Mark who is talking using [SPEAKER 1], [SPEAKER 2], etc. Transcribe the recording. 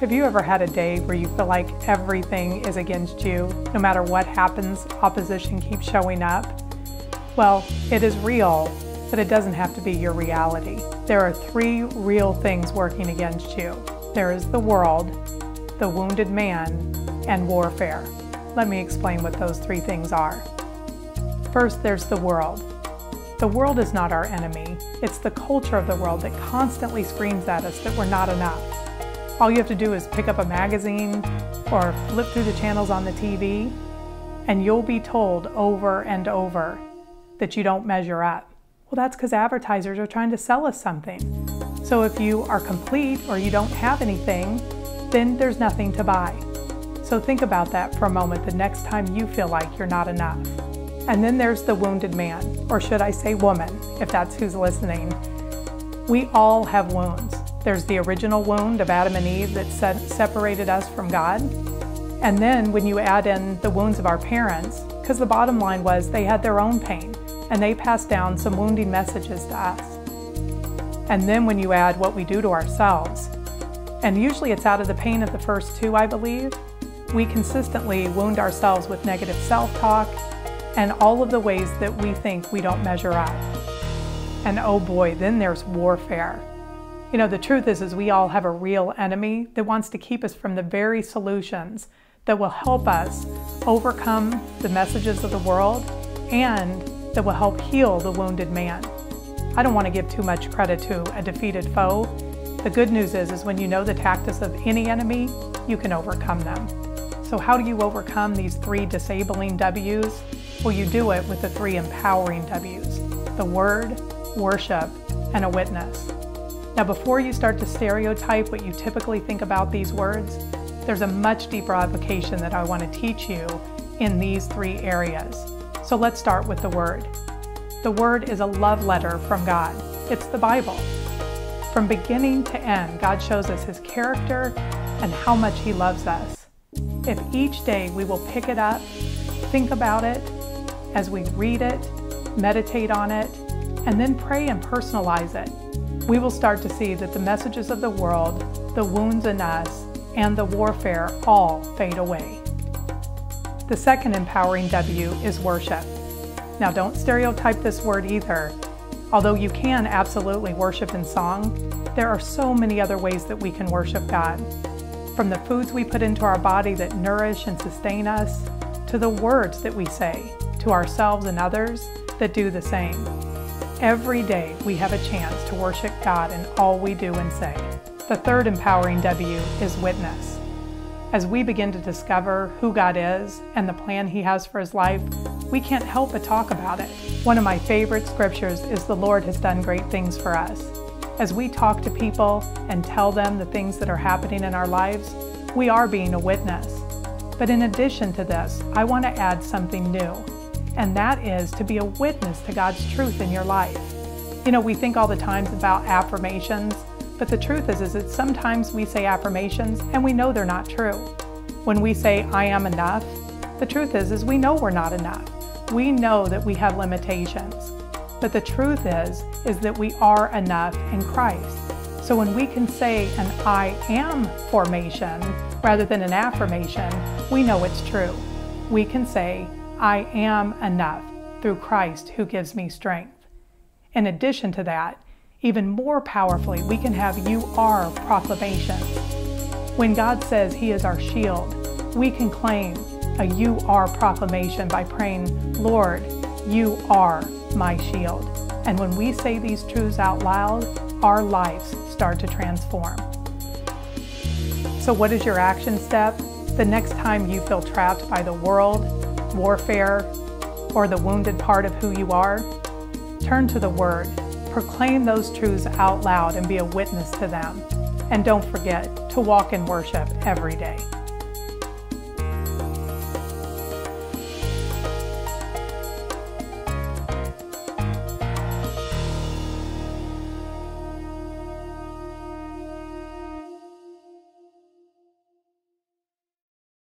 [SPEAKER 1] Have you ever had a day where you feel like everything is against you? No matter what happens, opposition keeps showing up? Well, it is real, but it doesn't have to be your reality. There are three real things working against you. There is the world, the wounded man, and warfare. Let me explain what those three things are. First, there's the world. The world is not our enemy. It's the culture of the world that constantly screams at us that we're not enough. All you have to do is pick up a magazine or flip through the channels on the TV, and you'll be told over and over that you don't measure up. Well, that's because advertisers are trying to sell us something. So if you are complete or you don't have anything, then there's nothing to buy. So think about that for a moment the next time you feel like you're not enough. And then there's the wounded man, or should I say woman, if that's who's listening. We all have wounds. There's the original wound of Adam and Eve that separated us from God. And then when you add in the wounds of our parents, because the bottom line was they had their own pain, and they passed down some wounding messages to us. And then when you add what we do to ourselves, and usually it's out of the pain of the first two, I believe, we consistently wound ourselves with negative self-talk and all of the ways that we think we don't measure up. And oh boy, then there's warfare. You know, the truth is we all have a real enemy that wants to keep us from the very solutions that will help us overcome the messages of the world and that will help heal the wounded man. I don't want to give too much credit to a defeated foe. The good news is when you know the tactics of any enemy, you can overcome them. So how do you overcome these three disabling W's? Well, you do it with the three empowering W's: the Word, worship, and a witness. Now, before you start to stereotype what you typically think about these words, there's a much deeper application that I want to teach you in these three areas. So let's start with the Word. The Word is a love letter from God. It's the Bible. From beginning to end, God shows us His character and how much He loves us. If each day we will pick it up, think about it, as we read it, meditate on it, and then pray and personalize it, we will start to see that the messages of the world, the wounds in us, and the warfare all fade away. The second empowering W is worship. Now, don't stereotype this word either. Although you can absolutely worship in song, there are so many other ways that we can worship God. From the foods we put into our body that nourish and sustain us, to the words that we say to ourselves and others that do the same. Every day we have a chance to worship God in all we do and say. The third empowering W is witness. As we begin to discover who God is and the plan He has for His life, we can't help but talk about it. One of my favorite scriptures is the Lord has done great things for us. As we talk to people and tell them the things that are happening in our lives, we are being a witness. But in addition to this, I want to add something new, and that is to be a witness to God's truth in your life. You know, we think all the time about affirmations, but the truth is that sometimes we say affirmations and we know they're not true. When we say, I am enough, the truth is we know we're not enough. We know that we have limitations. But the truth is that we are enough in Christ. So when we can say an I am formation rather than an affirmation, we know it's true. We can say, I am enough through Christ who gives me strength. In addition to that, even more powerfully, we can have you are proclamations. When God says He is our shield, we can claim a you are proclamation by praying, Lord, you are my shield. And when we say these truths out loud, our lives start to transform. So what is your action step? The next time you feel trapped by the world, warfare, or the wounded part of who you are, turn to the Word, proclaim those truths out loud and be a witness to them. And don't forget to walk in worship every day.